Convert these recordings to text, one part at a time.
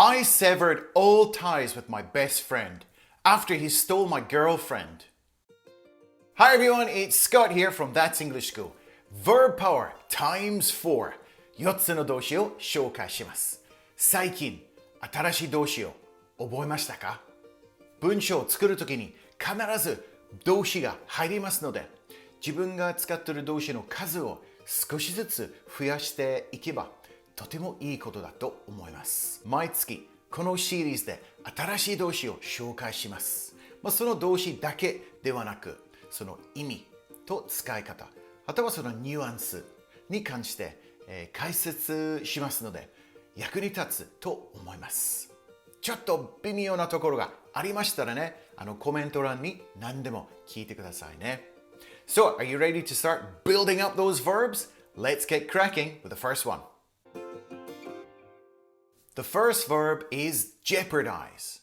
I severed all ties with my best friend after he stole my girlfriend. Hi everyone, it's Scott here from That's English School. Verb power times 4. 4つの動詞を紹介します。最近、新しい動詞を覚えましたか？文章を作るときに必ず動詞が入りますので、自分が使っている動詞の数を少しずつ増やしていけばとてもいいことだと思います。毎月このシリーズで新しい動詞を紹介します。その動詞だけではなく、その意味と使い方、あとはそのニュアンスに関して、解説しますので役に立つと思います。ちょっと微妙なところがありましたらね、コメント欄に何でも聞いてくださいね。So, are you ready to start building up those verbs? Let's get cracking with the first one. The first verb is jeopardize.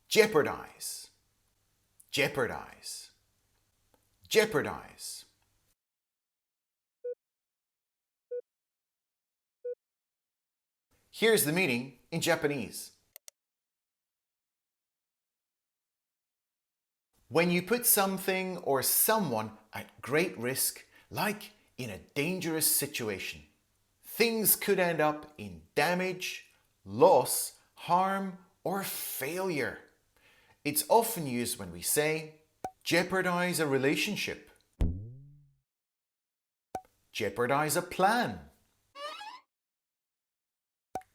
Jeopardize. Jeopardize. Jeopardize. Here's the meaning in Japanese. When you put something or someone at great risk, like in a dangerous situation, things could end up in damage, loss, harm, or failure. It's often used when we say, jeopardize a relationship, jeopardize a plan,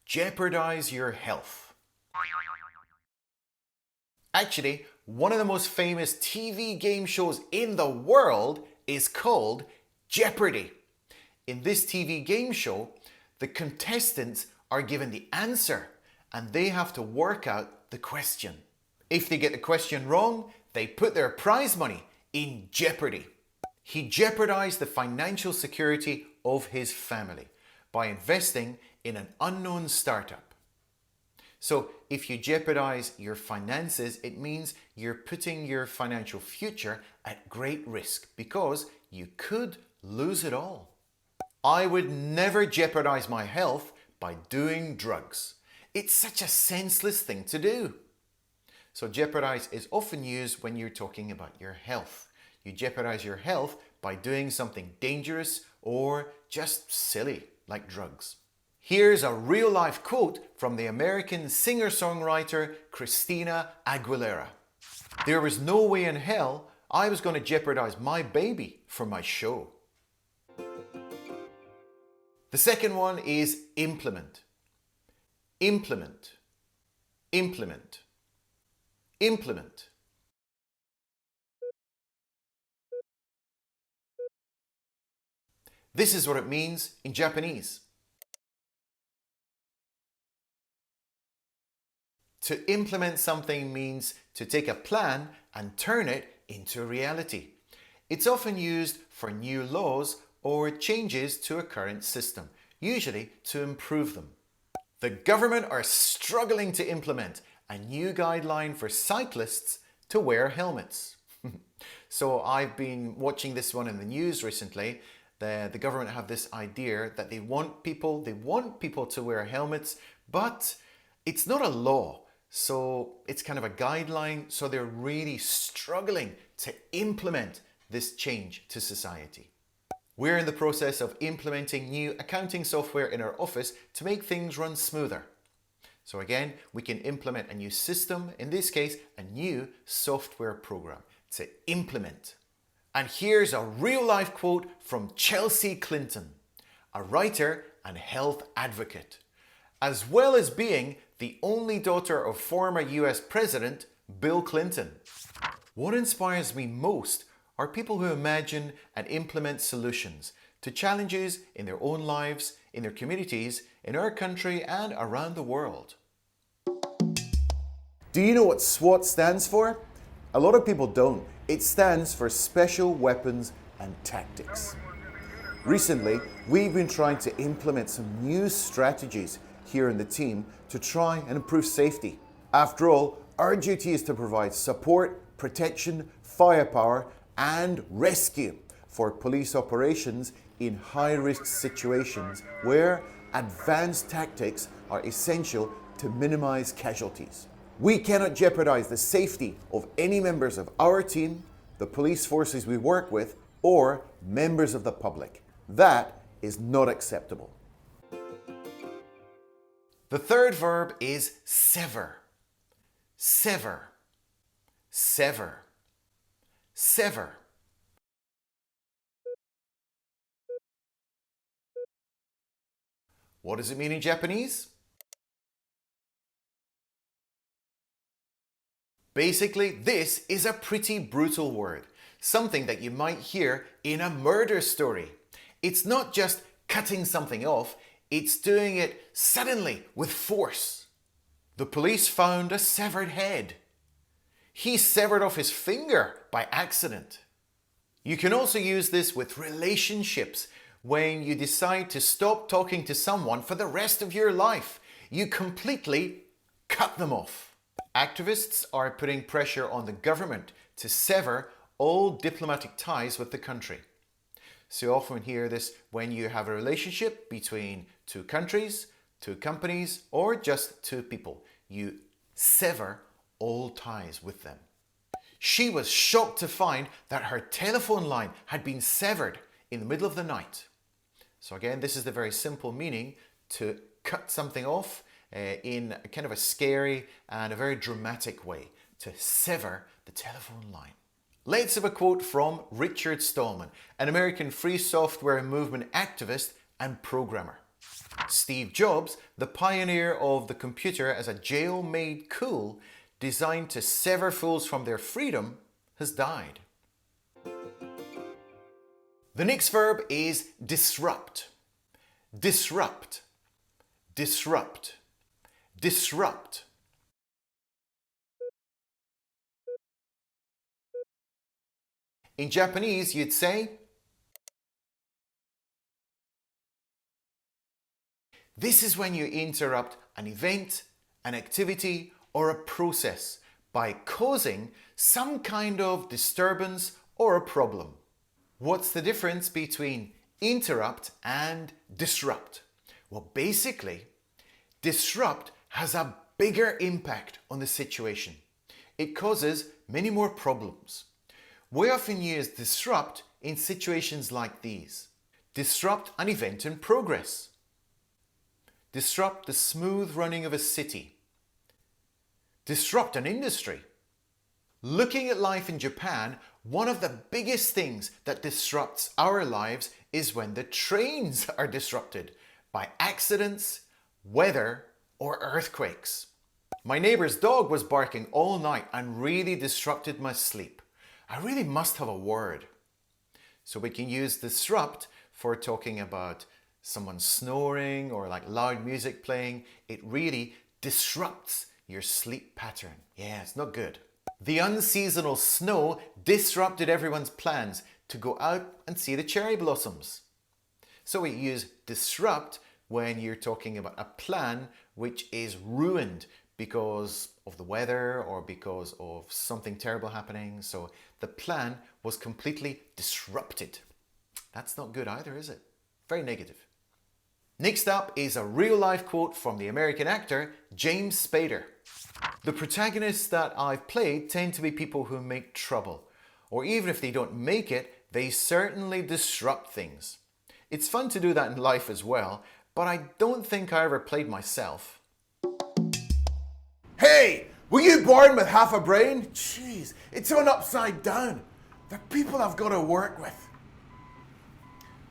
jeopardize your health. Actually, one of the most famous TV game shows in the world is called Jeopardy! In this TV game show, the contestants are given the answer and they have to work out the question. If they get the question wrong, they put their prize money in jeopardy. He jeopardized the financial security of his family by investing in an unknown startup. So if you jeopardize your finances, it means you're putting your financial future at great risk because you could lose it all. I would never jeopardize my health by doing drugs. It's such a senseless thing to do. So jeopardize is often used when you're talking about your health. You jeopardize your health by doing something dangerous or just silly, like drugs. Here's a real-life quote from the American singer-songwriter Christina Aguilera. There was no way in hell I was going to jeopardize my baby for my show. The second one is implement. Implement. Implement. Implement. This is what it means in Japanese. To implement something means to take a plan and turn it into reality. It's often used for new laws or changes to a current system, usually to improve them. The government are struggling to implement a new guideline for cyclists to wear helmets. So I've been watching this one in the news recently. The government have this idea that they want people to wear helmets, but it's not a law. So it's kind of a guideline, so they're really struggling to implement this change to society. We're in the process of implementing new accounting software in our office to make things run smoother. So again, we can implement a new system, in this case, a new software program to implement. And here's a real-life quote from Chelsea Clinton, a writer and health advocate, as well as being the only daughter of former US President Bill Clinton. What inspires me most are people who imagine and implement solutions to challenges in their own lives, in their communities, in our country, and around the world. Do you know what SWAT stands for? A lot of people don't. It stands for Special Weapons and Tactics. Recently, we've been trying to implement some new strategies here in the team to try and improve safety. After all, our duty is to provide support, protection, firepower, and rescue for police operations in high-risk situations where advanced tactics are essential to minimize casualties. We cannot jeopardize the safety of any members of our team, the police forces we work with, or members of the public. That is not acceptable. The third verb is sever. Sever. Sever. Sever. What does it mean in Japanese? Basically, this is a pretty brutal word, something that you might hear in a murder story. It's not just cutting something off, it's doing it suddenly with force. The police found a severed head. He severed off his finger by accident. You can also use this with relationships. When you decide to stop talking to someone for the rest of your life, you completely cut them off. Activists are putting pressure on the government to sever all diplomatic ties with the country. So you often hear this when you have a relationship between two countries, two companies, or just two people. You sever all ties with them. She was shocked to find that her telephone line had been severed in the middle of the night. So again, this is the very simple meaning to cut something off in kind of a scary and a very dramatic way, to sever the telephone line. Let's have a quote from Richard Stallman, an American free software movement activist and programmer. Steve Jobs, the pioneer of the computer as a jail-made tool designed to sever fools from their freedom, has died. The next verb is disrupt. Disrupt. Disrupt. Disrupt. In Japanese, you'd say, this is when you interrupt an event, an activity, or a process by causing some kind of disturbance or a problem. What's the difference between interrupt and disrupt? Well, basically, disrupt has a bigger impact on the situation. It causes many more problems. We often use disrupt in situations like these. Disrupt an event in progress. Disrupt the smooth running of a city. Disrupt an industry. Looking at life in Japan, one of the biggest things that disrupts our lives is when the trains are disrupted by accidents, weather, or earthquakes. My neighbor's dog was barking all night and really disrupted my sleep. I really must have a word. So we can use disrupt for talking about someone snoring or like loud music playing. It really disrupts your sleep pattern. Yeah, it's not good. The unseasonal snow disrupted everyone's plans to go out and see the cherry blossoms. So we use disrupt when you're talking about a plan which is ruined because of the weather or because of something terrible happening. So the plan was completely disrupted. That's not good either, is it? Very negative. Next up is a real-life quote from the American actor James Spader. The protagonists that I've played tend to be people who make trouble, or even if they don't make it, they certainly disrupt things. It's fun to do that in life as well, but I don't think I ever played myself. Hey, were you born with half a brain? Jeez, it's on upside down. The people I've got to work with.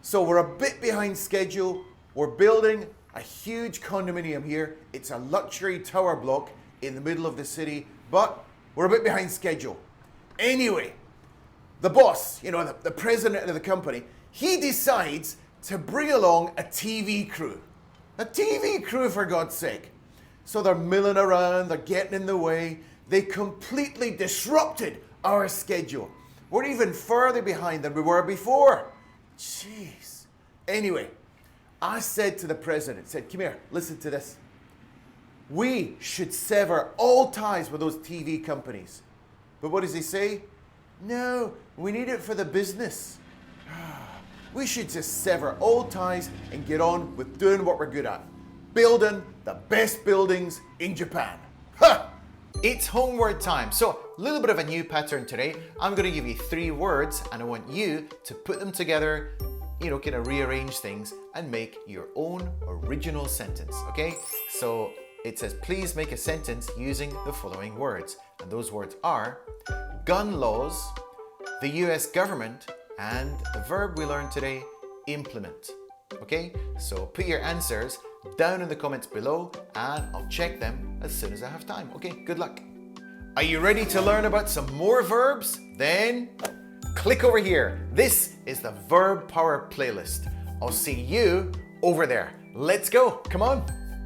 So we're a bit behind schedule. We're building a huge condominium here. It's a luxury tower block in the middle of the city, but we're a bit behind schedule. Anyway, the boss, the president of the company, he decides to bring along a TV crew. A TV crew, for God's sake. So they're milling around, they're getting in the way. They completely disrupted our schedule. We're even further behind than we were before. Jeez. Anyway, I said to the president, come here, listen to this. We should sever all ties with those TV companies. But what does he say? No, we need it for the business. We should just sever all ties and get on with doing what we're good at. building the best buildings in Japan. Ha! It's homework time. So, a little bit of a new pattern today. I'm going to give you 3 words and I want you to put them together, kind of rearrange things and make your own original sentence, okay? So, it says, please make a sentence using the following words. And those words are gun laws, the US government, and the verb we learned today, implement. Okay? So put your answers down in the comments below and I'll check them as soon as I have time. Okay, good luck. Are you ready to learn about some more verbs? Then click over here. This is the Verb Power playlist. I'll see you over there. Let's go. Come on.